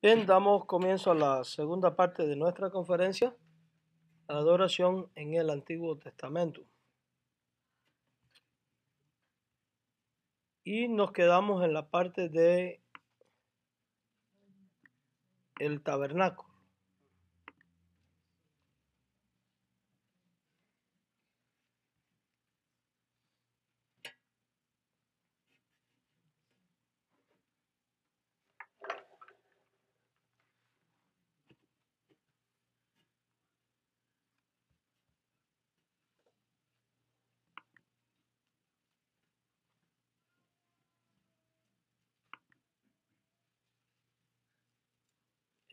Bien, damos comienzo a la segunda parte de nuestra conferencia, adoración en el Antiguo Testamento. Y nos quedamos en la parte de el tabernáculo.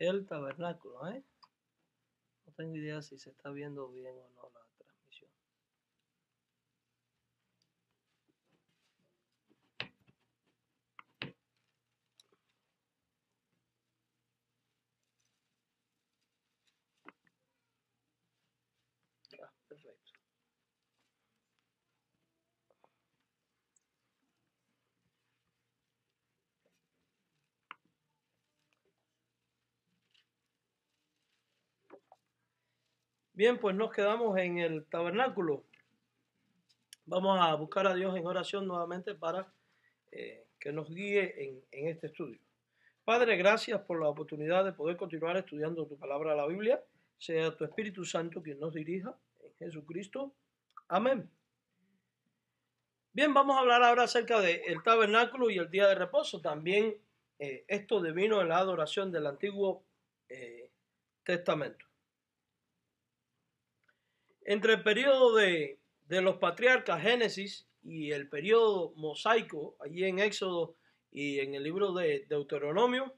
El tabernáculo, ¿eh? No tengo idea si se está viendo bien o no la transmisión. Perfecto. Bien, pues nos quedamos en el tabernáculo. Vamos a buscar a Dios en oración nuevamente para que nos guíe en este estudio. Padre, gracias por la oportunidad de poder continuar estudiando tu palabra, la Biblia. Sea tu Espíritu Santo quien nos dirija en Jesucristo. Amén. Bien, vamos a hablar ahora acerca del tabernáculo y el día de reposo. También esto devino en la adoración del Antiguo Testamento. Entre el periodo de los patriarcas Génesis y el periodo mosaico, allí en Éxodo y en el libro de Deuteronomio,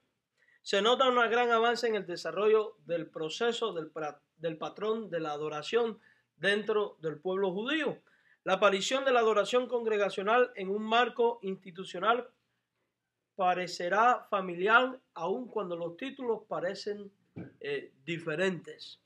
se nota un gran avance en el desarrollo del proceso del patrón de la adoración dentro del pueblo judío. La aparición de la adoración congregacional en un marco institucional parecerá familiar aun cuando los títulos parecen diferentes.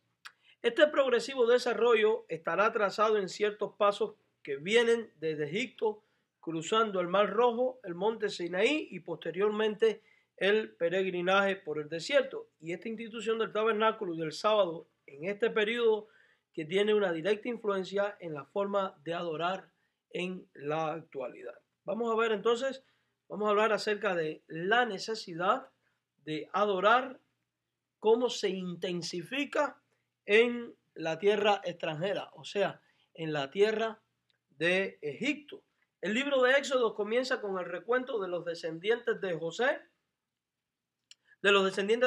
Este progresivo desarrollo estará trazado en ciertos pasos que vienen desde Egipto, cruzando el Mar Rojo, el monte Sinaí y posteriormente el peregrinaje por el desierto. Y esta institución del tabernáculo y del sábado en este periodo que tiene una directa influencia en la forma de adorar en la actualidad. Vamos a ver entonces, vamos a hablar acerca de la necesidad de adorar, cómo se intensifica en la tierra extranjera, o sea, en la tierra de Egipto. El libro de Éxodo comienza con el recuento de los descendientes de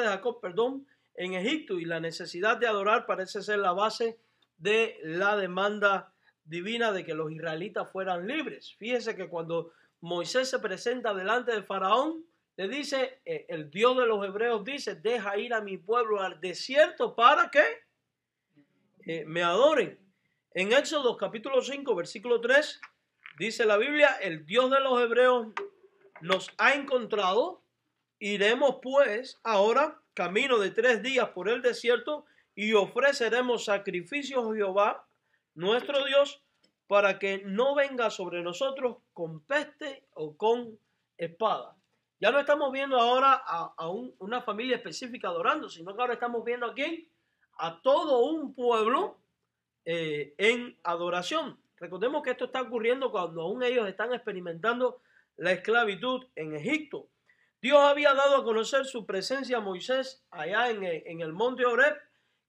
Jacob, en Egipto, y la necesidad de adorar parece ser la base de la demanda divina de que los israelitas fueran libres. Fíjese que cuando Moisés se presenta delante de Faraón, le dice, el Dios de los hebreos dice, deja ir a mi pueblo al desierto para que me adoren. En Éxodo capítulo 5, versículo 3, dice la Biblia, el Dios de los hebreos nos ha encontrado, iremos pues ahora camino de 3 días por el desierto y ofreceremos sacrificios a Jehová, nuestro Dios, para que no venga sobre nosotros con peste o con espada. Ya no estamos viendo ahora a una familia específica adorando, sino que ahora estamos viendo aquí a todo un pueblo en adoración. Recordemos que esto está ocurriendo cuando aún ellos están experimentando la esclavitud en Egipto. Dios había dado a conocer su presencia a Moisés allá en el monte Horeb,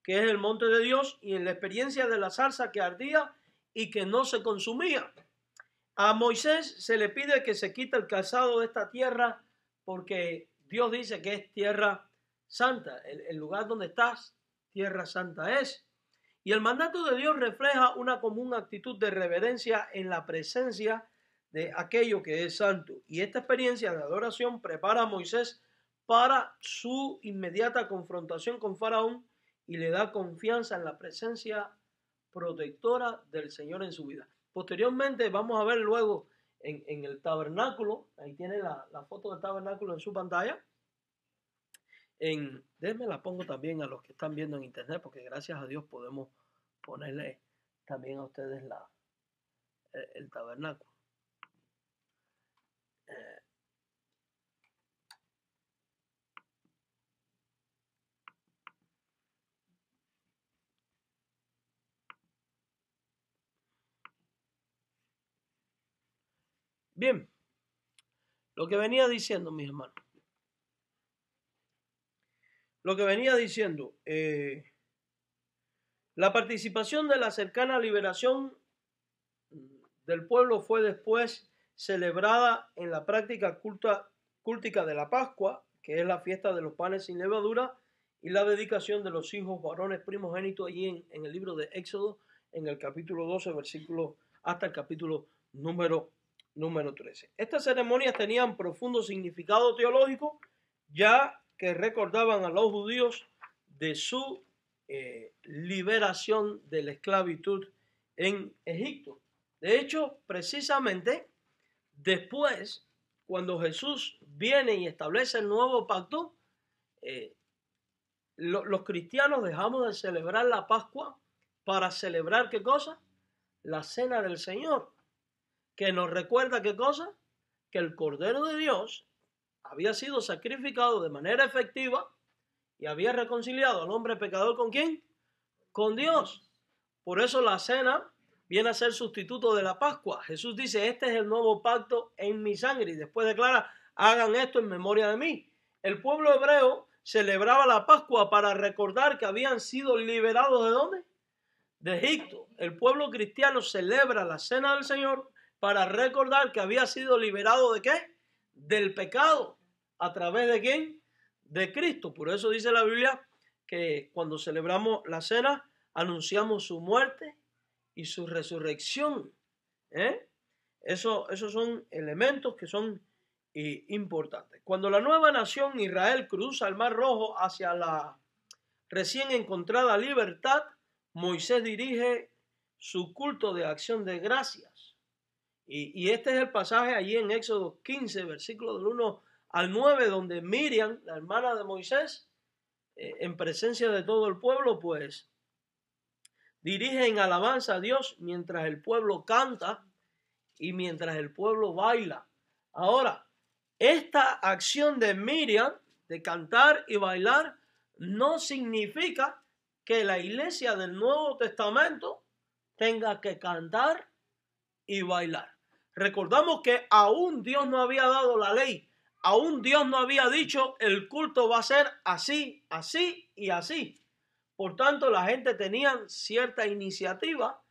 que es el monte de Dios, y en la experiencia de la zarza que ardía y que no se consumía. A Moisés se le pide que se quite el calzado de esta tierra porque Dios dice que es tierra santa. El lugar donde estás, tierra santa es. Y el mandato de Dios refleja una común actitud de reverencia en la presencia de aquello que es santo. Y esta experiencia de adoración prepara a Moisés para su inmediata confrontación con Faraón y le da confianza en la presencia protectora del Señor en su vida. Posteriormente vamos a ver luego en el tabernáculo, ahí tiene la foto del tabernáculo en su pantalla. Déjenme la pongo también a los que están viendo en internet, porque gracias a Dios podemos ponerle también a ustedes el tabernáculo. Bien, lo que venía diciendo, mis hermanos. Lo que venía diciendo, la participación de la cercana liberación del pueblo fue después celebrada en la práctica cúltica de la Pascua, que es la fiesta de los panes sin levadura, y la dedicación de los hijos varones primogénitos allí en el libro de Éxodo, en el capítulo 12, versículo hasta el capítulo número 13. Estas ceremonias tenían profundo significado teológico, ya que recordaban a los judíos de su liberación de la esclavitud en Egipto. De hecho, precisamente después, cuando Jesús viene y establece el nuevo pacto, los cristianos dejamos de celebrar la Pascua para celebrar ¿qué cosa? La cena del Señor, que nos recuerda ¿qué cosa? Que el Cordero de Dios había sido sacrificado de manera efectiva y había reconciliado al hombre pecador ¿con quién? Con Dios. Por eso la cena viene a ser sustituto de la Pascua. Jesús dice, este es el nuevo pacto en mi sangre, y después declara, hagan esto en memoria de mí. El pueblo hebreo celebraba la Pascua para recordar que habían sido liberados ¿de dónde? De Egipto. El pueblo cristiano celebra la cena del Señor para recordar que había sido liberado ¿de qué? Del pecado. ¿A través de quién? De Cristo. Por eso dice la Biblia que cuando celebramos la cena anunciamos su muerte y su resurrección. Esos son elementos que son importantes. Cuando la nueva nación Israel cruza el Mar Rojo hacia la recién encontrada libertad, Moisés dirige su culto de acción de gracias. Y este es el pasaje allí en Éxodo 15, versículo del 1 al 9, donde Miriam, la hermana de Moisés, en presencia de todo el pueblo, pues dirige en alabanza a Dios mientras el pueblo canta y mientras el pueblo baila. Ahora, esta acción de Miriam, de cantar y bailar, no significa que la iglesia del Nuevo Testamento tenga que cantar y bailar. Recordamos que aún Dios no había dado la ley, aún Dios no había dicho el culto va a ser así, así y así. Por tanto, la gente tenía cierta iniciativa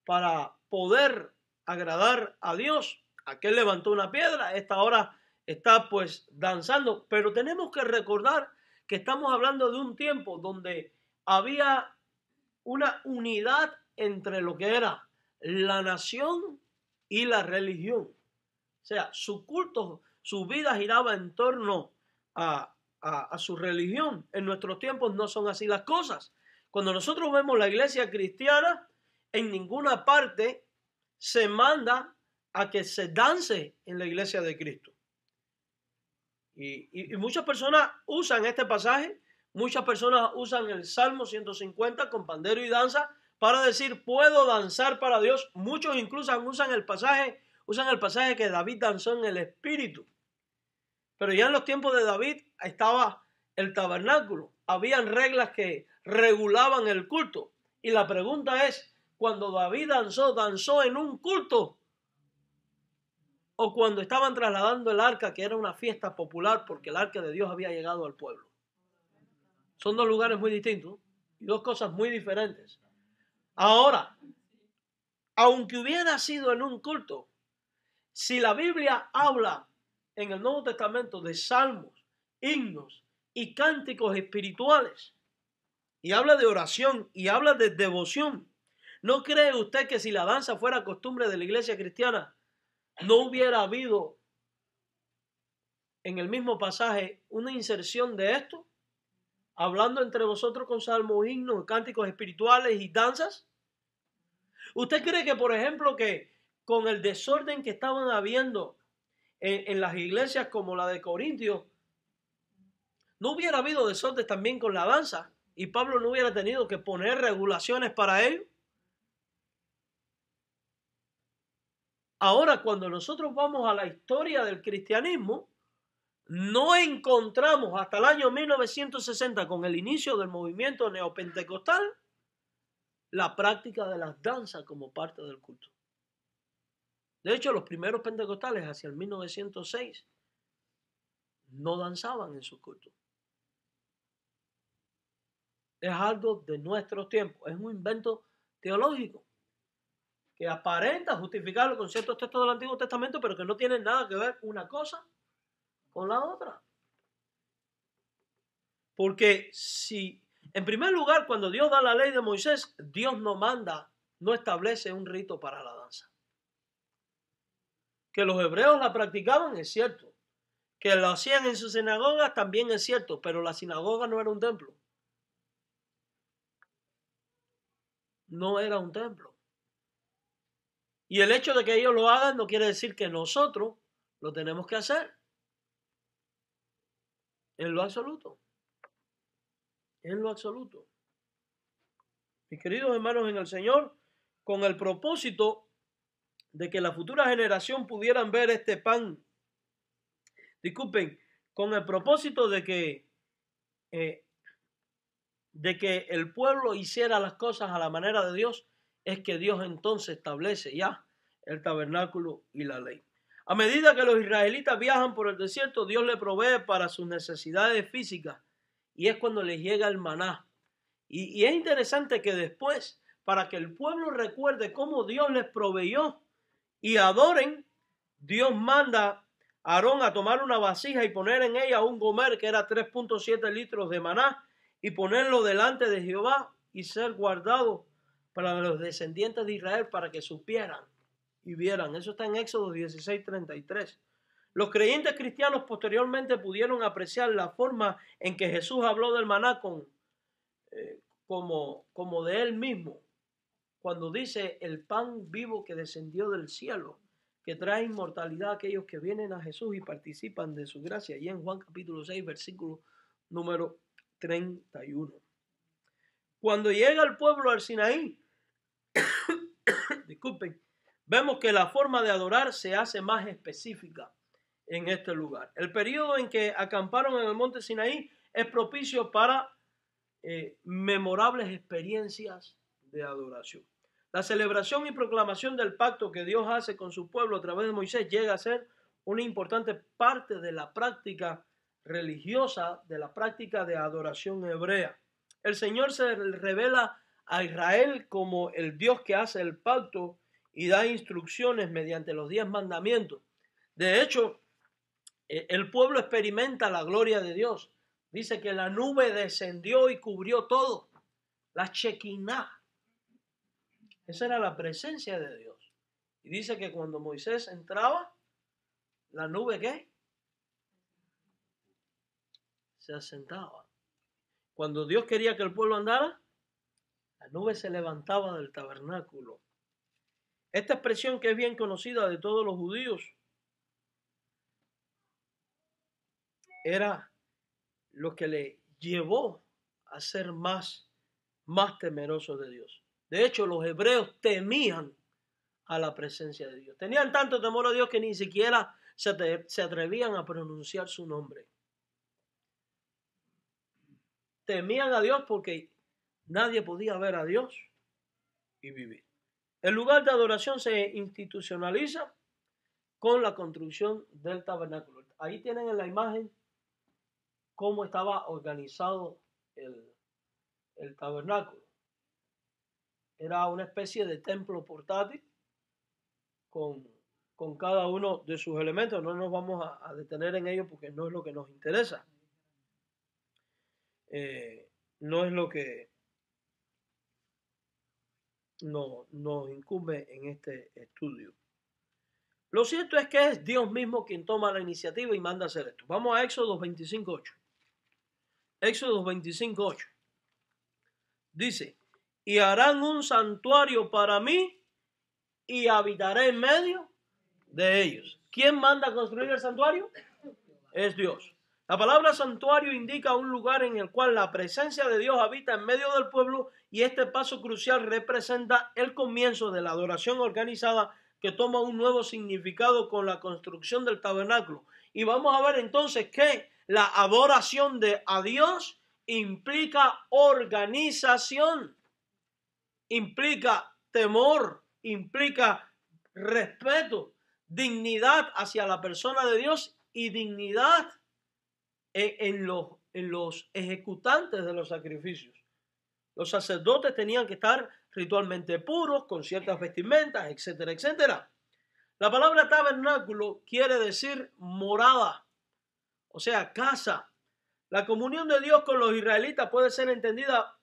para poder agradar a Dios. Aquel levantó una piedra, esta hora está pues danzando. Pero tenemos que recordar que estamos hablando de un tiempo donde había una unidad entre lo que era la nación y la religión. O sea, su culto, su vida giraba en torno a su religión. En nuestros tiempos no son así las cosas. Cuando nosotros vemos la iglesia cristiana, en ninguna parte se manda a que se dance en la iglesia de Cristo. Y muchas personas usan este pasaje, muchas personas usan el Salmo 150 con pandero y danza para decir, puedo danzar para Dios. Muchos incluso usan el pasaje que David danzó en el Espíritu. Pero ya en los tiempos de David estaba el tabernáculo. Habían reglas que regulaban el culto. Y la pregunta es, cuando David danzó en un culto, o cuando estaban trasladando el arca, que era una fiesta popular porque el arca de Dios había llegado al pueblo. Son dos lugares muy distintos y dos cosas muy diferentes. Ahora, aunque hubiera sido en un culto, si la Biblia habla en el Nuevo Testamento de salmos, himnos y cánticos espirituales, y habla de oración y habla de devoción, ¿no cree usted que si la danza fuera costumbre de la iglesia cristiana, no hubiera habido en el mismo pasaje una inserción de esto? Hablando entre vosotros con salmos, himnos, cánticos espirituales y danzas. ¿Usted cree que, por ejemplo, que con el desorden que estaban habiendo en las iglesias como la de Corintios, no hubiera habido desorden también con la danza y Pablo no hubiera tenido que poner regulaciones para ello? Ahora, cuando nosotros vamos a la historia del cristianismo, no encontramos hasta el año 1960, con el inicio del movimiento neopentecostal, la práctica de las danzas como parte del culto. De hecho, los primeros pentecostales hacia el 1906 no danzaban en sus cultos. Es algo de nuestros tiempos, es un invento teológico que aparenta justificarlo con ciertos textos del Antiguo Testamento, pero que no tienen nada que ver una cosa con la otra. Porque si, en primer lugar, cuando Dios da la ley de Moisés, Dios no manda, no establece un rito para la danza. Que los hebreos la practicaban es cierto. Que lo hacían en sus sinagogas también es cierto, pero la sinagoga no era un templo. No era un templo. Y el hecho de que ellos lo hagan no quiere decir que nosotros lo tenemos que hacer. En lo absoluto. En lo absoluto. Mis queridos hermanos en el Señor, con el propósito de que la futura generación pudieran ver este pan, disculpen, con el propósito de que el pueblo hiciera las cosas a la manera de Dios, es que Dios entonces establece ya el tabernáculo y la ley. A medida que los israelitas viajan por el desierto, Dios les provee para sus necesidades físicas, y es cuando les llega el maná. Y es interesante que después, para que el pueblo recuerde cómo Dios les proveyó y adoren, Dios manda a Aarón a tomar una vasija y poner en ella un gomer, que era 3.7 litros de maná, y ponerlo delante de Jehová y ser guardado para los descendientes de Israel, para que supieran y vieran. Eso está en Éxodo 16:33. Los creyentes cristianos posteriormente pudieron apreciar la forma en que Jesús habló del maná como de él mismo, cuando dice el pan vivo que descendió del cielo, que trae inmortalidad a aquellos que vienen a Jesús y participan de su gracia. Y en Juan capítulo 6, versículo número 31. Cuando llega el pueblo al Sinaí, disculpen, vemos que la forma de adorar se hace más específica en este lugar. El periodo en que acamparon en el monte Sinaí es propicio para memorables experiencias de adoración. La celebración y proclamación del pacto que Dios hace con su pueblo a través de Moisés llega a ser una importante parte de la práctica religiosa, de la práctica de adoración hebrea. El Señor se revela a Israel como el Dios que hace el pacto y da instrucciones mediante los 10 mandamientos. De hecho, el pueblo experimenta la gloria de Dios. Dice que la nube descendió y cubrió todo. La Shekinah. Esa era la presencia de Dios. Y dice que cuando Moisés entraba, la nube ¿qué? Se asentaba. Cuando Dios quería que el pueblo andara, la nube se levantaba del tabernáculo. Esta expresión, que es bien conocida de todos los judíos, era lo que le llevó a ser más temeroso de Dios. De hecho, los hebreos temían a la presencia de Dios. Tenían tanto temor a Dios que ni siquiera se atrevían a pronunciar su nombre. Temían a Dios porque nadie podía ver a Dios y vivir. El lugar de adoración se institucionaliza con la construcción del tabernáculo. Ahí tienen en la imagen cómo estaba organizado el tabernáculo. Era una especie de templo portátil con cada uno de sus elementos. No nos vamos a detener en ello porque no es lo que nos interesa. No es lo que nos incumbe en este estudio. Lo cierto es que es Dios mismo quien toma la iniciativa y manda a hacer esto. Vamos a Éxodo 25:8. Éxodo 25:8. Dice: y harán un santuario para mí y habitaré en medio de ellos. ¿Quién manda a construir el santuario? Es Dios. La palabra santuario indica un lugar en el cual la presencia de Dios habita en medio del pueblo, y este paso crucial representa el comienzo de la adoración organizada que toma un nuevo significado con la construcción del tabernáculo. Y vamos a ver entonces que la adoración a Dios implica organización, implica temor, implica respeto, dignidad hacia la persona de Dios y dignidad en los ejecutantes de los sacrificios. Los sacerdotes tenían que estar ritualmente puros, con ciertas vestimentas, etcétera, etcétera. La palabra tabernáculo quiere decir morada, o sea, casa. La comunión de Dios con los israelitas puede ser entendida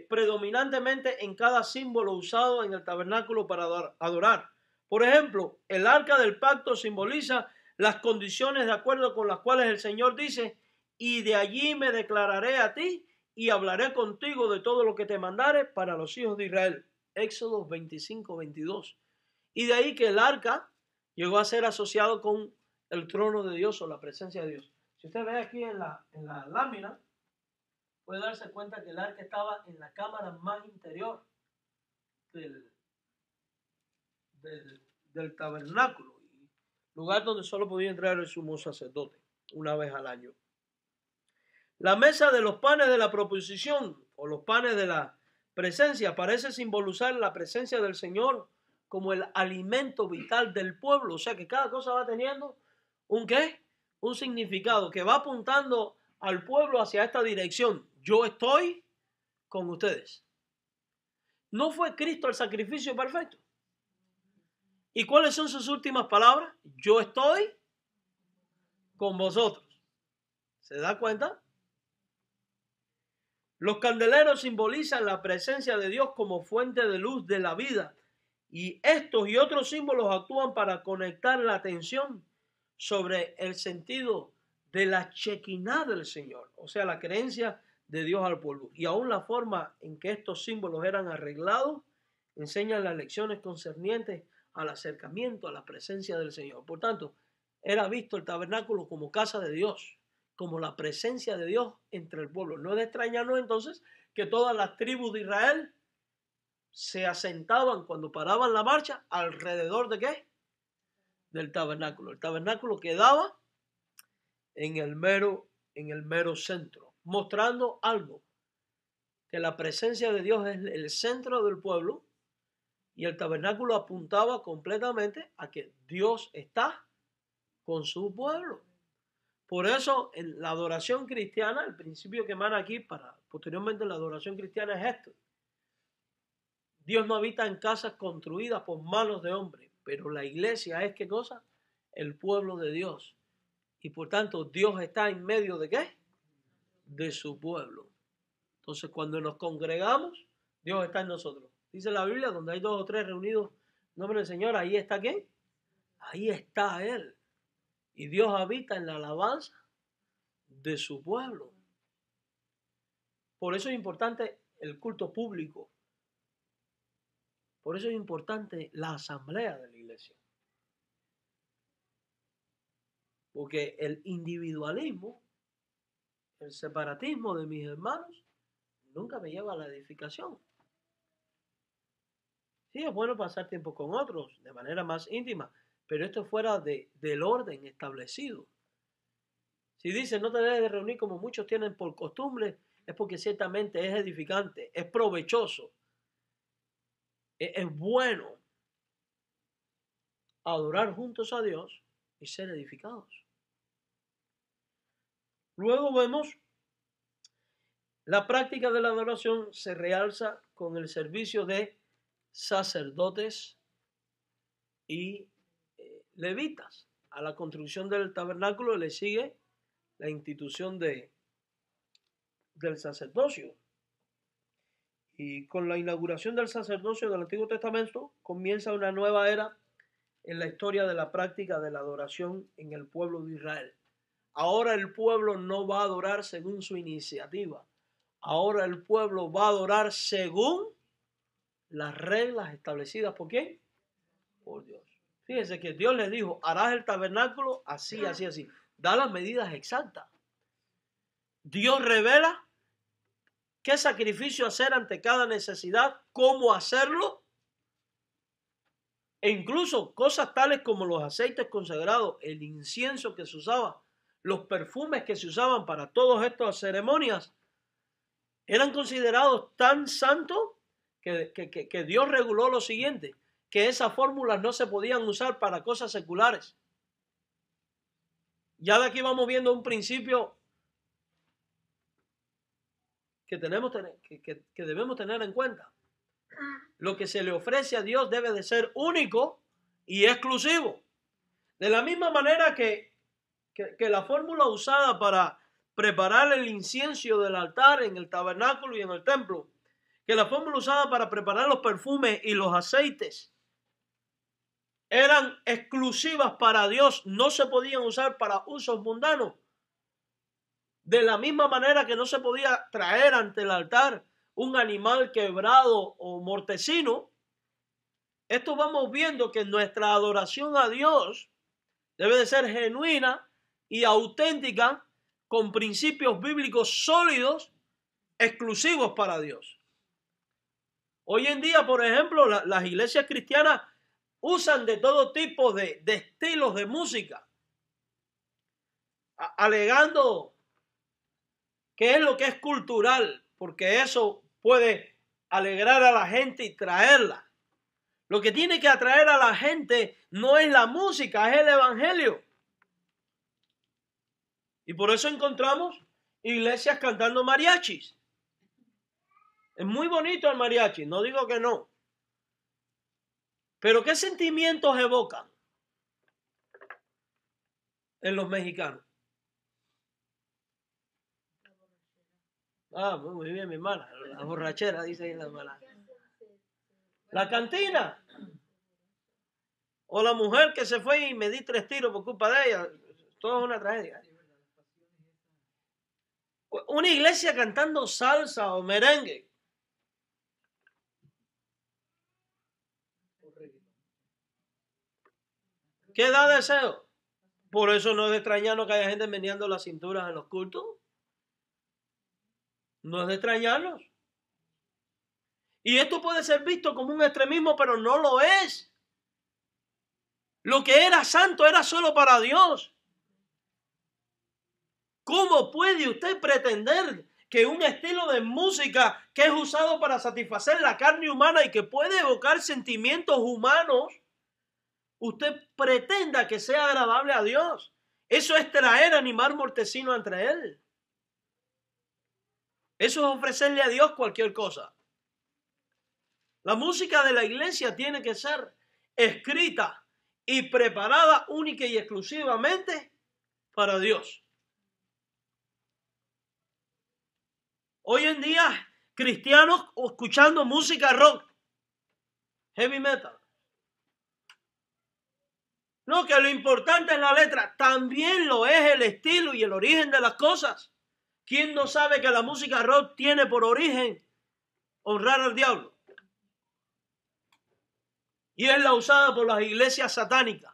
predominantemente en cada símbolo usado en el tabernáculo para adorar. Por ejemplo, el arca del pacto simboliza las condiciones de acuerdo con las cuales el Señor dice: y de allí me declararé a ti y hablaré contigo de todo lo que te mandare para los hijos de Israel. Éxodo 25-22. Y de ahí que el arca llegó a ser asociado con el trono de Dios o la presencia de Dios. Si usted ve aquí en la lámina, puede darse cuenta que el arca estaba en la cámara más interior del tabernáculo, lugar donde solo podía entrar el sumo sacerdote una vez al año. La mesa de los panes de la proposición o los panes de la presencia parece simbolizar la presencia del Señor como el alimento vital del pueblo. O sea que cada cosa va teniendo un ¿qué? Un significado que va apuntando al pueblo hacia esta dirección. Yo estoy con ustedes. ¿No fue Cristo el sacrificio perfecto? ¿Y cuáles son sus últimas palabras? Yo estoy con vosotros. ¿Se da cuenta? Los candeleros simbolizan la presencia de Dios como fuente de luz de la vida. Y estos y otros símbolos actúan para conectar la atención sobre el sentido de la Shekinah del Señor, o sea, la creencia de Dios al pueblo. Y aún la forma en que estos símbolos eran arreglados enseñan las lecciones concernientes al acercamiento a la presencia del Señor. Por tanto, era visto el tabernáculo como casa de Dios, como la presencia de Dios entre el pueblo. No es de extrañarnos entonces que todas las tribus de Israel se asentaban cuando paraban la marcha alrededor de ¿qué? Del tabernáculo. El tabernáculo quedaba en el mero centro, mostrando algo, que la presencia de Dios es el centro del pueblo y el tabernáculo apuntaba completamente a que Dios está con su pueblo. Por eso en la adoración cristiana, el principio que emana aquí para posteriormente la adoración cristiana es esto: Dios no habita en casas construidas por manos de hombres, pero la iglesia es ¿qué cosa? El pueblo de Dios. Y por tanto Dios está en medio de ¿qué? De su pueblo. Entonces cuando nos congregamos, Dios está en nosotros. Dice la Biblia, donde hay 2 o 3 reunidos en nombre del Señor, ahí está ¿quién? Ahí está Él. Y Dios habita en la alabanza de su pueblo. Por eso es importante el culto público. Por eso es importante la asamblea de la iglesia. Porque el individualismo, el separatismo de mis hermanos, nunca me lleva a la edificación. Sí, es bueno pasar tiempo con otros de manera más íntima, pero esto es fuera del orden establecido. Si dice no te debes de reunir como muchos tienen por costumbre, es porque ciertamente es edificante, es provechoso, es bueno adorar juntos a Dios y ser edificados. Luego vemos la práctica de la adoración se realza con el servicio de sacerdotes y levitas. A la construcción del tabernáculo le sigue la institución del sacerdocio. Y con la inauguración del sacerdocio del Antiguo Testamento comienza una nueva era en la historia de la práctica de la adoración en el pueblo de Israel. Ahora el pueblo no va a adorar según su iniciativa. Ahora el pueblo va a adorar según las reglas establecidas ¿por quién? Por Dios. Fíjense que Dios les dijo, harás el tabernáculo así, así, así. Da las medidas exactas. Dios revela qué sacrificio hacer ante cada necesidad, cómo hacerlo, e incluso cosas tales como los aceites consagrados, el incienso que se usaba, los perfumes que se usaban para todas estas ceremonias, eran considerados tan santos que Dios reguló lo siguiente: que esas fórmulas no se podían usar para cosas seculares. Ya de aquí vamos viendo un principio que debemos tener en cuenta. Lo que se le ofrece a Dios debe de ser único y exclusivo. De la misma manera que la fórmula usada para preparar el incienso del altar en el tabernáculo y en el templo, que la fórmula usada para preparar los perfumes y los aceites eran exclusivas para Dios, no se podían usar para usos mundanos. De la misma manera que no se podía traer ante el altar un animal quebrado o mortecino, esto vamos viendo que nuestra adoración a Dios debe de ser genuina y auténtica, con principios bíblicos sólidos, exclusivos para Dios. Hoy en día, por ejemplo, las iglesias cristianas usan de todo tipo de estilos de música, alegando que es lo que es cultural, porque eso puede alegrar a la gente y traerla. Lo que tiene que atraer a la gente no es la música, es el evangelio. Y por eso encontramos iglesias cantando mariachis. Es muy bonito el mariachi, no digo que no. Pero ¿qué sentimientos evocan en los mexicanos? Ah, muy bien, mi hermana. La borrachera, dice ahí la hermana. La cantina. O la mujer que se fue y me di 3 tiros por culpa de ella. Todo es una tragedia. Una iglesia cantando salsa o merengue. ¿Qué da deseo? Por eso no es de extrañarnos que haya gente meneando las cinturas en los cultos. No es de extrañarnos. Y esto puede ser visto como un extremismo, pero no lo es. Lo que era santo era solo para Dios. ¿Cómo puede usted pretender que un estilo de música que es usado para satisfacer la carne humana y que puede evocar sentimientos humanos, usted pretenda que sea agradable a Dios? Eso es traer animal mortecino entre él. Eso es ofrecerle a Dios cualquier cosa. La música de la iglesia tiene que ser escrita y preparada única y exclusivamente para Dios. Hoy en día, cristianos escuchando música rock, heavy metal. No, que lo importante es la letra, también lo es el estilo y el origen de las cosas. ¿Quién no sabe que la música rock tiene por origen honrar al diablo? Y es la usada por las iglesias satánicas.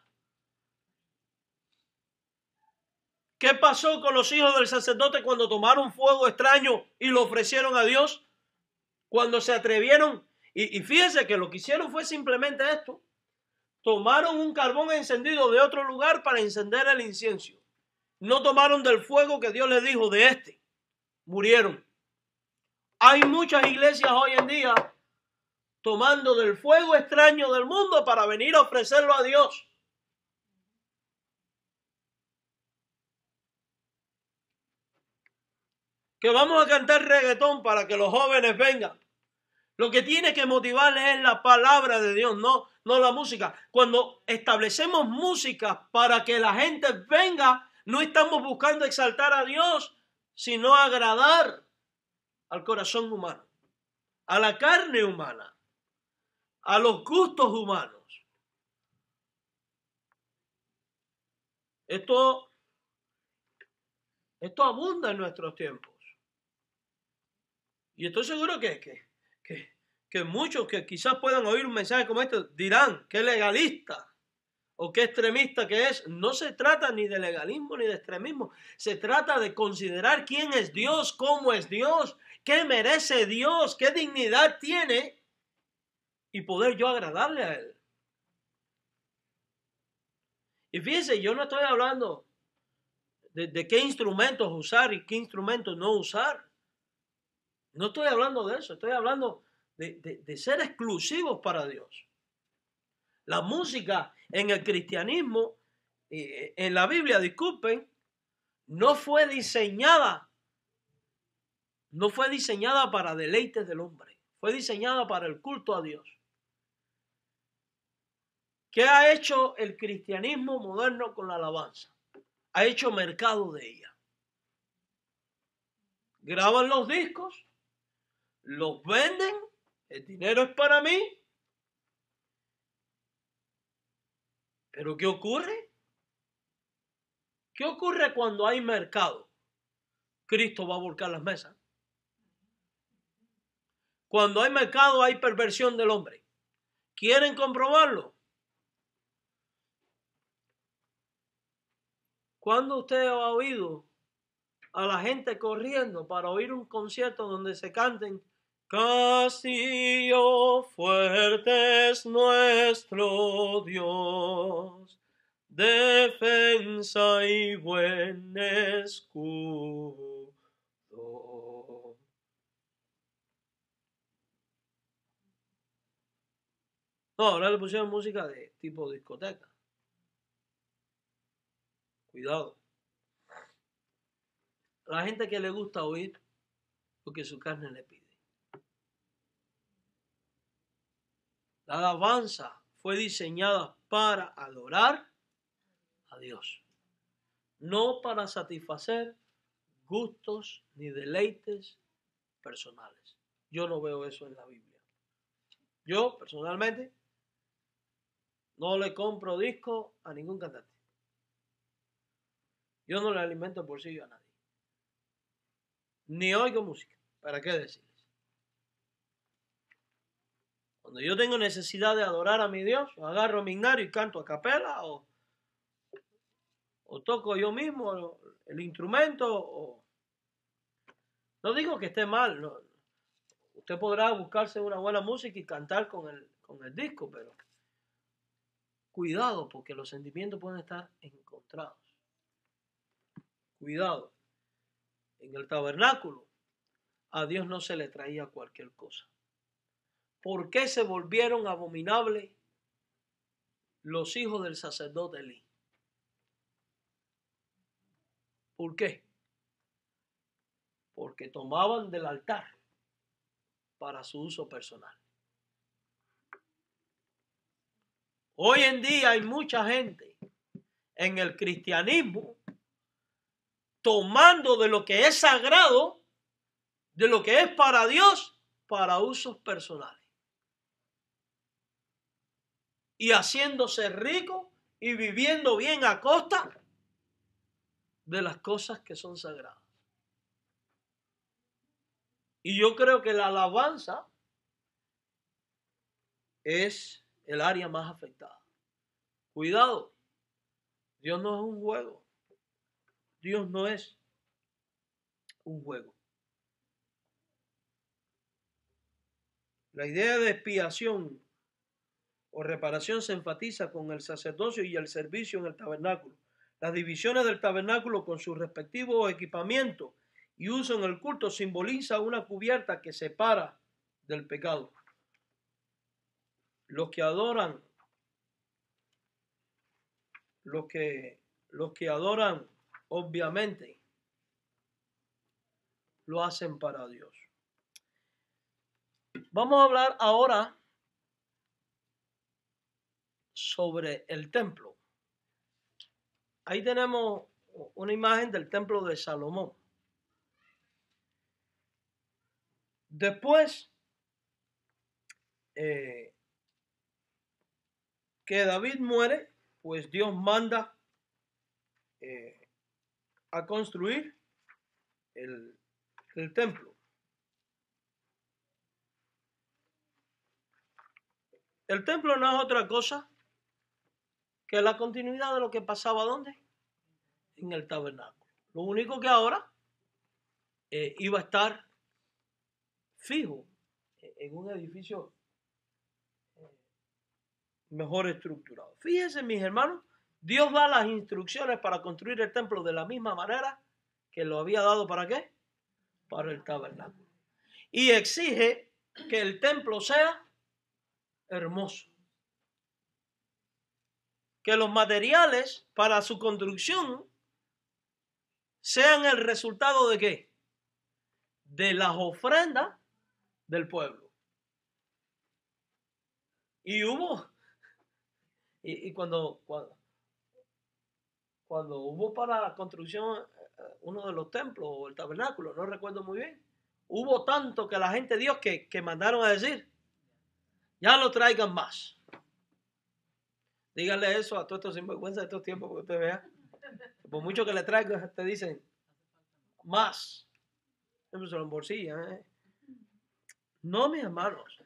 ¿Qué pasó con los hijos del sacerdote cuando tomaron fuego extraño y lo ofrecieron a Dios? Cuando se atrevieron, y fíjense que lo que hicieron fue simplemente esto. Tomaron un carbón encendido de otro lugar para encender el incienso. No tomaron del fuego que Dios les dijo de este. Murieron. Hay muchas iglesias hoy en día tomando del fuego extraño del mundo para venir a ofrecerlo a Dios. Que vamos a cantar reggaetón para que los jóvenes vengan. Lo que tiene que motivarles es la palabra de Dios, no la música. Cuando establecemos música para que la gente venga, no estamos buscando exaltar a Dios, sino agradar al corazón humano, a la carne humana, a los gustos humanos. Esto abunda en nuestros tiempos. Y estoy seguro que muchos que quizás puedan oír un mensaje como este dirán que legalista o qué extremista que es. No se trata ni de legalismo ni de extremismo. Se trata de considerar quién es Dios, cómo es Dios, qué merece Dios, qué dignidad tiene y poder yo agradarle a Él. Y fíjense, yo no estoy hablando de qué instrumentos usar y qué instrumentos no usar. No estoy hablando de eso, estoy hablando de ser exclusivos para Dios. La música en el cristianismo, en la Biblia, disculpen, no fue diseñada para deleites del hombre. Fue diseñada para el culto a Dios. ¿Qué ha hecho el cristianismo moderno con la alabanza? Ha hecho mercado de ella. Graban los discos, los venden, el dinero es para mí. ¿Pero qué ocurre? ¿Qué ocurre cuando hay mercado? Cristo va a volcar las mesas. Cuando hay mercado hay perversión del hombre. ¿Quieren comprobarlo? ¿Cuándo usted ha oído a la gente corriendo para oír un concierto donde se canten Castillo fuerte es nuestro Dios, defensa y buen escudo? No, ahora le pusieron música de tipo discoteca. Cuidado. La gente que le gusta oír lo que su carne le pide. La alabanza fue diseñada para adorar a Dios, no para satisfacer gustos ni deleites personales. Yo no veo eso en la Biblia. Yo, personalmente, no le compro disco a ningún cantante. Yo no le alimento el bolsillo a nadie. Ni oigo música. ¿Para qué decirles? Cuando yo tengo necesidad de adorar a mi Dios, agarro mi himnario y canto a capela o toco yo mismo el instrumento. No digo que esté mal. No. Usted podrá buscarse una buena música y cantar con el disco, pero cuidado, porque los sentimientos pueden estar encontrados. Cuidado. En el tabernáculo a Dios no se le traía cualquier cosa. ¿Por qué se volvieron abominables los hijos del sacerdote Elí? ¿Por qué? Porque tomaban del altar para su uso personal. Hoy en día hay mucha gente en el cristianismo tomando de lo que es sagrado, de lo que es para Dios, para usos personales. Y haciéndose rico y viviendo bien a costa de las cosas que son sagradas. Y yo creo que la alabanza es el área más afectada. Cuidado, Dios no es un juego. Dios no es un juego. La idea de expiación o reparación se enfatiza con el sacerdocio y el servicio en el tabernáculo. Las divisiones del tabernáculo con su respectivo equipamiento y uso en el culto simboliza una cubierta que separa del pecado. Los que adoran obviamente lo hacen para Dios. Vamos a hablar ahora sobre el templo. Ahí tenemos una imagen del templo de Salomón. Después que David muere, pues Dios manda a construir el templo. El templo no es otra cosa que la continuidad de lo que pasaba ¿dónde? En el tabernáculo. Lo único que ahora iba a estar fijo en un edificio mejor estructurado. Fíjense, mis hermanos, Dios da las instrucciones para construir el templo de la misma manera que lo había dado ¿para qué? Para el tabernáculo. Y exige que el templo sea hermoso. que los materiales para su construcción sean el resultado ¿de qué? De las ofrendas del pueblo. Y hubo, y cuando hubo para la construcción uno de los templos o el tabernáculo, no recuerdo muy bien, hubo tanto que la gente de Dios que mandaron a decir, ya lo traigan más. Díganle eso a todos estos sinvergüenzas de estos tiempos que usted vea. Por mucho que le traigan, te dicen más. Siempre se lo embolsillan, ¿eh? No, mis hermanos.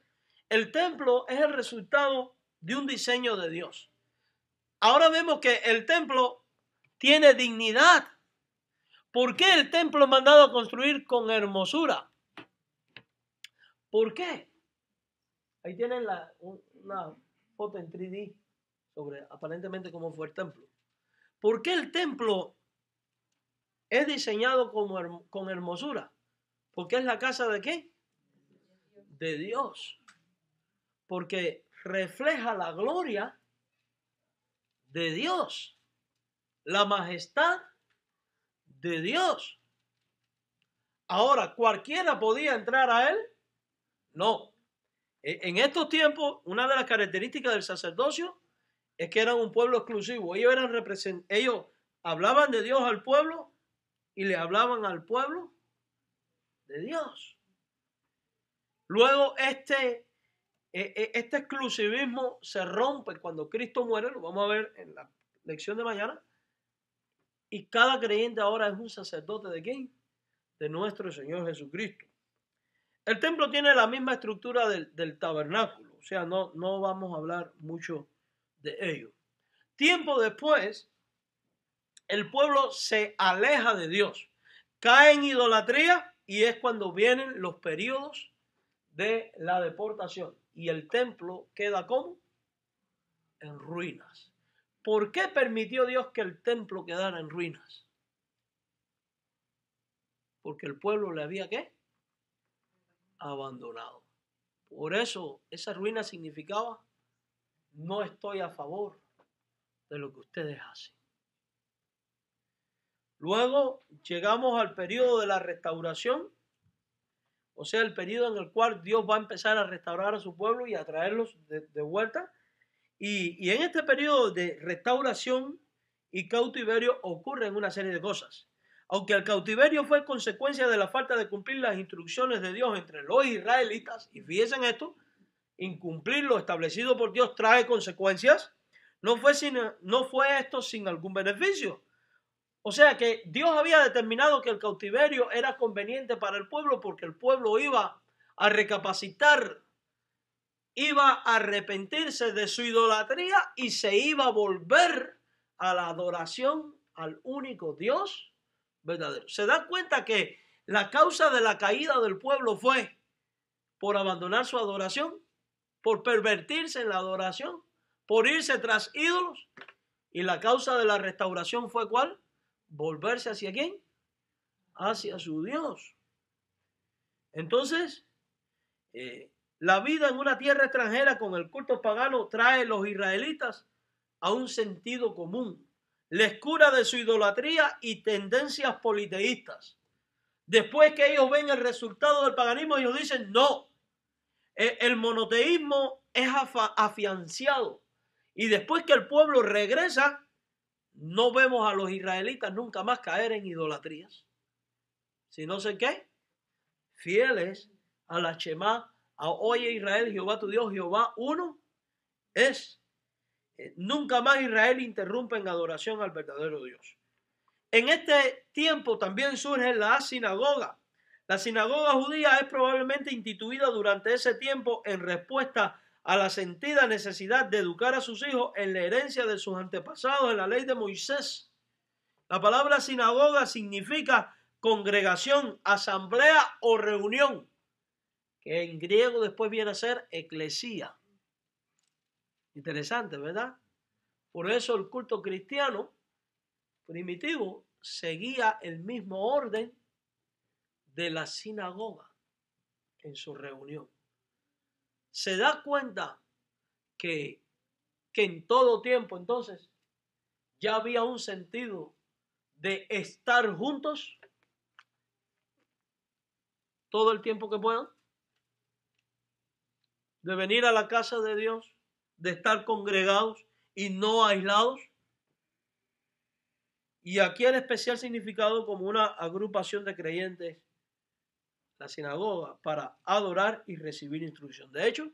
El templo es el resultado de un diseño de Dios. Ahora vemos que el templo tiene dignidad. ¿Por qué el templo es mandado a construir con hermosura? ¿Por qué? Ahí tienen una foto en 3D sobre aparentemente cómo fue el templo. ¿Por qué el templo es diseñado con hermosura? Porque es la casa ¿de qué? De Dios. Porque refleja la gloria de Dios, la majestad de Dios. Ahora, ¿cualquiera podía entrar a él? No. En estos tiempos, una de las características del sacerdocio es que eran un pueblo exclusivo. Ellos hablaban de Dios al pueblo y le hablaban al pueblo de Dios. Luego este exclusivismo se rompe cuando Cristo muere, lo vamos a ver en la lección de mañana, y cada creyente ahora es un sacerdote ¿de quién? De nuestro Señor Jesucristo. El templo tiene la misma estructura del tabernáculo, o sea, no vamos a hablar mucho de ello. Tiempo después, el pueblo se aleja de Dios, cae en idolatría y es cuando vienen los periodos de la deportación y el templo queda ¿cómo? En ruinas. ¿Por qué permitió Dios que el templo quedara en ruinas? Porque el pueblo le había ¿qué? Abandonado. Por eso esa ruina significaba no estoy a favor de lo que ustedes hacen. Luego llegamos al periodo de la restauración, o sea, el periodo en el cual Dios va a empezar a restaurar a su pueblo y a traerlos de vuelta. Y en este periodo de restauración y cautiverio ocurren una serie de cosas. Aunque el cautiverio fue consecuencia de la falta de cumplir las instrucciones de Dios entre los israelitas, y fíjense en esto, incumplir lo establecido por Dios trae consecuencias, no fue esto sin algún beneficio. O sea que Dios había determinado que el cautiverio era conveniente para el pueblo porque el pueblo iba a recapacitar, iba a arrepentirse de su idolatría y se iba a volver a la adoración al único Dios verdadero. ¿Se da cuenta que la causa de la caída del pueblo fue por abandonar su adoración, por pervertirse en la adoración, por irse tras ídolos? Y la causa de la restauración fue ¿cuál? Volverse hacia quién? Hacia su Dios. Entonces, la vida en una tierra extranjera con el culto pagano trae a los israelitas a un sentido común. Les cura de su idolatría y tendencias politeístas. Después que ellos ven el resultado del paganismo, ellos dicen, no, el monoteísmo es afianzado. Y después que el pueblo regresa, no vemos a los israelitas nunca más caer en idolatrías. Si no sé qué, fieles a la Shema, a oye Israel, Jehová tu Dios, Jehová uno es. Nunca más Israel interrumpe en adoración al verdadero Dios. En este tiempo también surge la sinagoga. La sinagoga judía es probablemente instituida durante ese tiempo en respuesta a la sentida necesidad de educar a sus hijos en la herencia de sus antepasados en la ley de Moisés. La palabra sinagoga significa congregación, asamblea o reunión, que en griego después viene a ser eclesía. Interesante, ¿verdad? Por eso el culto cristiano primitivo seguía el mismo orden de la sinagoga en su reunión. Se da cuenta que en todo tiempo entonces ya había un sentido de estar juntos todo el tiempo que puedan, de venir a la casa de Dios, de estar congregados y no aislados. Y aquí el especial significado como una agrupación de creyentes, la sinagoga, para adorar y recibir instrucción. De hecho,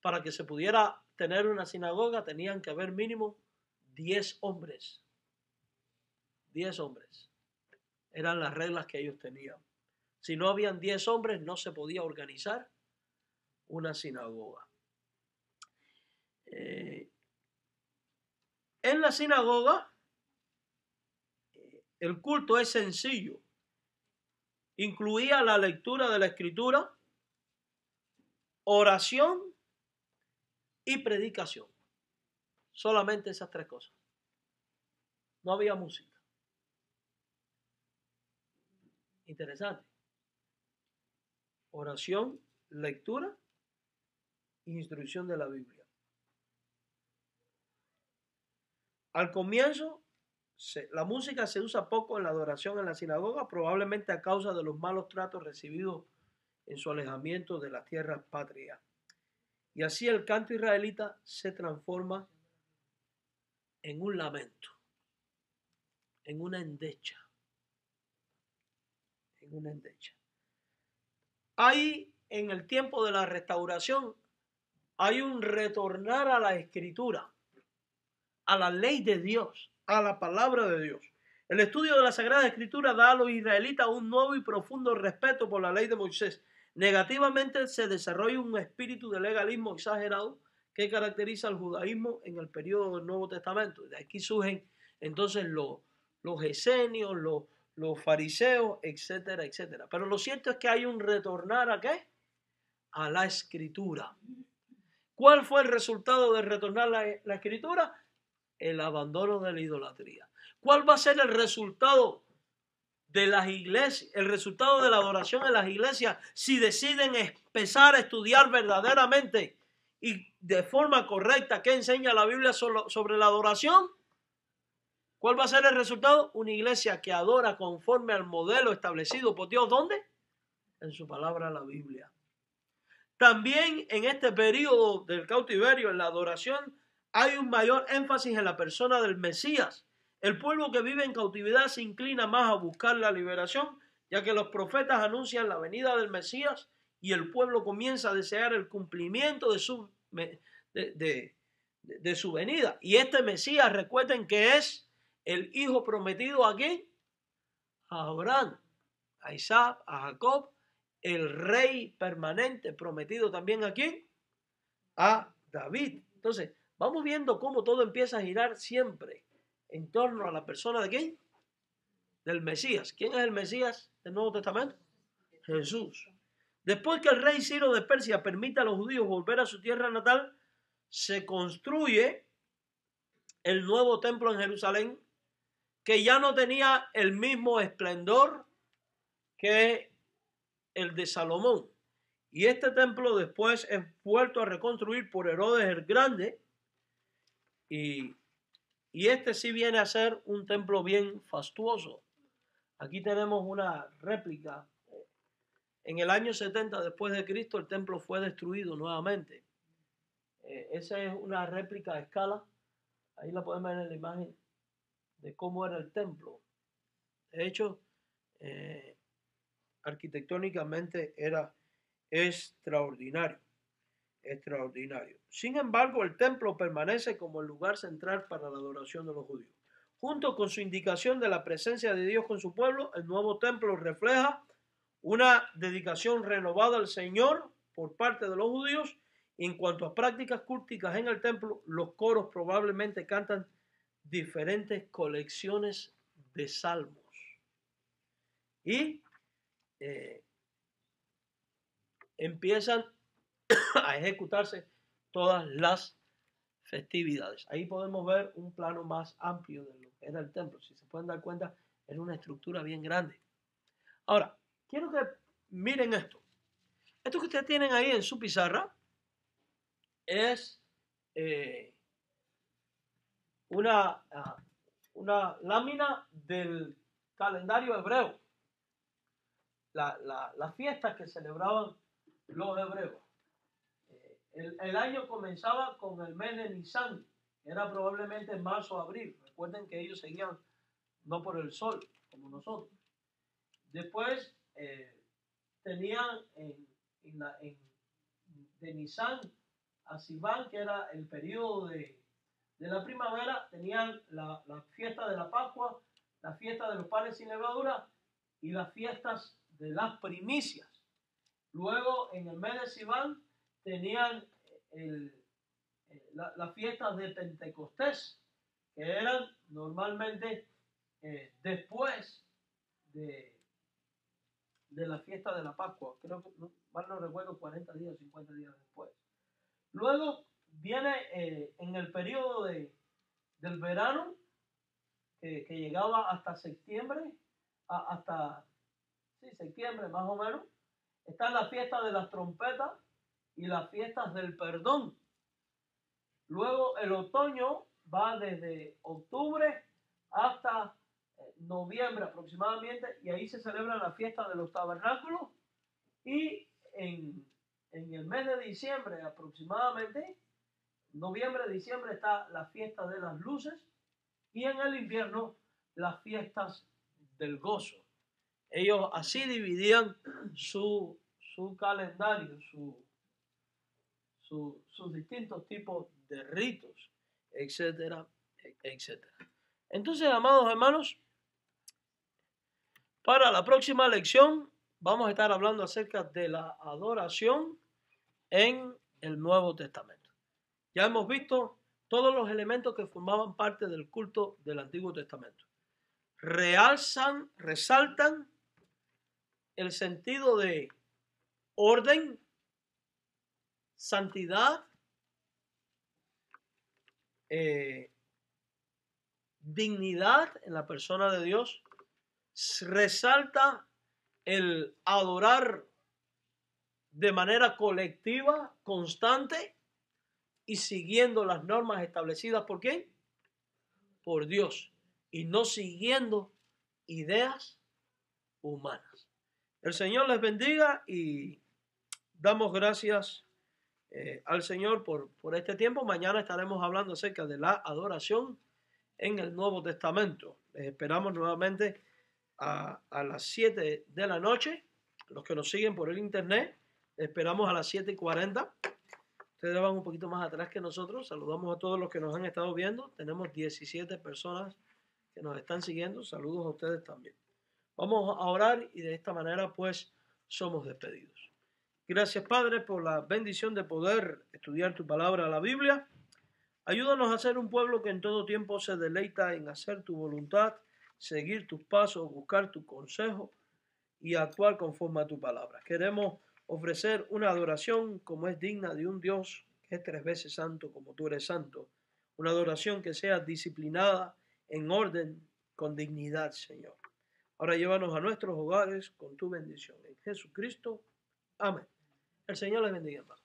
para que se pudiera tener una sinagoga tenían que haber mínimo 10 hombres. 10 hombres. Eran las reglas que ellos tenían. Si no habían 10 hombres, no se podía organizar una sinagoga. En la sinagoga, el culto es sencillo. Incluía la lectura de la escritura, oración y predicación. Solamente esas tres cosas. No había música. Interesante. Oración, lectura e instrucción de la Biblia. Al comienzo, la música se usa poco en la adoración en la sinagoga, probablemente a causa de los malos tratos recibidos en su alejamiento de la tierra patria. Y así el canto israelita se transforma en un lamento, en una endecha. En una endecha. Ahí, en el tiempo de la restauración, hay un retornar a la escritura, a la ley de Dios, a la palabra de Dios. El estudio de la Sagrada Escritura da a los israelitas un nuevo y profundo respeto por la ley de Moisés. Negativamente se desarrolla un espíritu de legalismo exagerado que caracteriza al judaísmo en el periodo del Nuevo Testamento. De aquí surgen entonces los esenios, los fariseos, etcétera, etcétera. Pero lo cierto es que hay un retornar ¿a qué? A la Escritura. ¿Cuál fue el resultado de retornar la Escritura? El abandono de la idolatría. ¿Cuál va a ser el resultado de las iglesias, el resultado de la adoración en las iglesias si deciden empezar a estudiar verdaderamente y de forma correcta qué enseña la Biblia sobre la adoración? ¿Cuál va a ser el resultado? Una iglesia que adora conforme al modelo establecido por Dios. ¿Dónde? En su palabra, la Biblia. También en este periodo del cautiverio, en la adoración, hay un mayor énfasis en la persona del Mesías. El pueblo que vive en cautividad se inclina más a buscar la liberación, ya que los profetas anuncian la venida del Mesías y el pueblo comienza a desear el cumplimiento de su venida. Y este Mesías, recuerden que es el hijo prometido ¿a quién? A Abraham, a Isaac, a Jacob, el rey permanente prometido también ¿a quién? A David. Entonces, vamos viendo cómo todo empieza a girar siempre en torno a la persona ¿de quién? Del Mesías. ¿Quién es el Mesías del Nuevo Testamento? Jesús. Después que el rey Ciro de Persia permite a los judíos volver a su tierra natal, se construye el nuevo templo en Jerusalén, que ya no tenía el mismo esplendor que el de Salomón. Y este templo después es vuelto a reconstruir por Herodes el Grande. Y este sí viene a ser un templo bien fastuoso. Aquí tenemos una réplica. En el año 70 después de Cristo el templo fue destruido nuevamente. Esa es una réplica a escala. Ahí la podemos ver en la imagen de cómo era el templo. De hecho, arquitectónicamente era extraordinario. Extraordinario. Sin embargo, el templo permanece como el lugar central para la adoración de los judíos. Junto con su indicación de la presencia de Dios con su pueblo, el nuevo templo refleja una dedicación renovada al Señor por parte de los judíos. Y en cuanto a prácticas culticas en el templo, los coros probablemente cantan diferentes colecciones de salmos. Y empiezan a ejecutarse todas las festividades. Ahí podemos ver un plano más amplio de lo que era el templo. Si se pueden dar cuenta, era una estructura bien grande. Ahora, quiero que miren esto. Esto que ustedes tienen ahí en su pizarra es una una lámina del calendario hebreo, las fiestas que celebraban los hebreos. El año comenzaba con el mes de Nisan, que era probablemente en marzo o abril. Recuerden que ellos seguían no por el sol, como nosotros. Después tenían de Nisan a Sivan, que era el periodo de la primavera, tenían la fiesta de la Pascua, la fiesta de los panes sin levadura y las fiestas de las primicias. Luego, en el mes de Sivan, tenían las fiestas de Pentecostés, que eran normalmente después de la fiesta de la Pascua. Creo que, mal no recuerdo, 40 días, 50 días después. Luego viene en el periodo del verano, que llegaba hasta septiembre, septiembre más o menos. Están las fiestas de las trompetas y las fiestas del perdón. Luego el otoño va desde octubre hasta noviembre aproximadamente, y ahí se celebra la fiesta de los tabernáculos. Y en el mes de diciembre aproximadamente, noviembre, diciembre, está la fiesta de las luces, y en el invierno las fiestas del gozo. Ellos así dividían su calendario, sus distintos tipos de ritos, etcétera, etcétera. Entonces, amados hermanos, para la próxima lección vamos a estar hablando acerca de la adoración en el Nuevo Testamento. Ya hemos visto todos los elementos que formaban parte del culto del Antiguo Testamento. Resaltan el sentido de orden, santidad, dignidad en la persona de Dios. Resalta el adorar de manera colectiva, constante y siguiendo las normas establecidas ¿por quién? Por Dios, y no siguiendo ideas humanas. El Señor les bendiga y damos gracias al Señor por este tiempo. Mañana estaremos hablando acerca de la adoración en el Nuevo Testamento. Les esperamos nuevamente a las 7 de la noche. Los que nos siguen por el internet, les esperamos a las 7:40. Ustedes van un poquito más atrás que nosotros. Saludamos a todos los que nos han estado viendo. Tenemos 17 personas que nos están siguiendo. Saludos a ustedes también. Vamos a orar y de esta manera pues somos despedidos. Gracias, Padre, por la bendición de poder estudiar tu palabra, la Biblia. Ayúdanos a ser un pueblo que en todo tiempo se deleita en hacer tu voluntad, seguir tus pasos, buscar tu consejo y actuar conforme a tu palabra. Queremos ofrecer una adoración como es digna de un Dios que es 3 veces santo como tú eres santo. Una adoración que sea disciplinada, en orden, con dignidad, Señor. Ahora llévanos a nuestros hogares con tu bendición. En Jesucristo. Amén. El Señor les bendiga, hermano.